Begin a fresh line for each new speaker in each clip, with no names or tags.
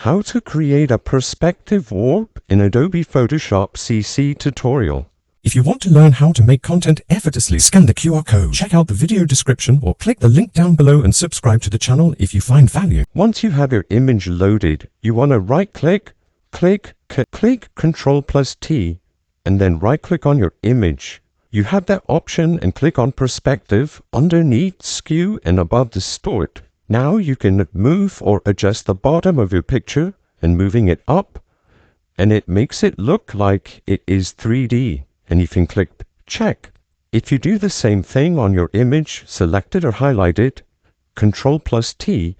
How to create a perspective warp in Adobe Photoshop CC tutorial.
If you want to learn how to make content effortlessly, scan the QR code, check out the video description, or click the link down below and subscribe to the channel if you find value.
Once you have your image loaded, you want to right-click, click Ctrl+T, and then right-click on your image. You have that option and click on Perspective, underneath, Skew, and above Distort. Now you can move or adjust the bottom of your picture and moving it up, and it makes it look like it is 3D, and you can click Check. If you do the same thing on your image, selected or highlighted, Ctrl+T,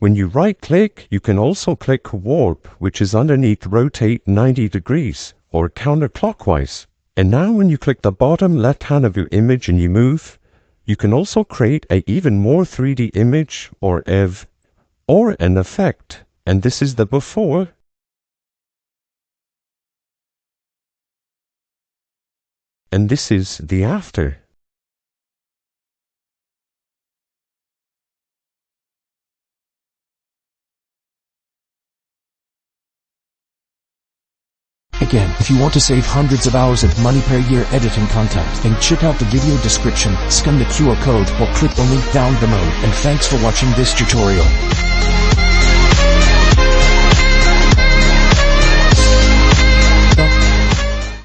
when you right click, you can also click Warp, which is underneath Rotate 90 degrees or counterclockwise. And now when you click the bottom left hand of your image and you move, you can also create an even more 3D image or an effect. And this is the before. And this is the after.
Again, if you want to save hundreds of hours of money per year editing content, then check out the video description, scan the QR code, or click the link down below. And thanks for watching this tutorial.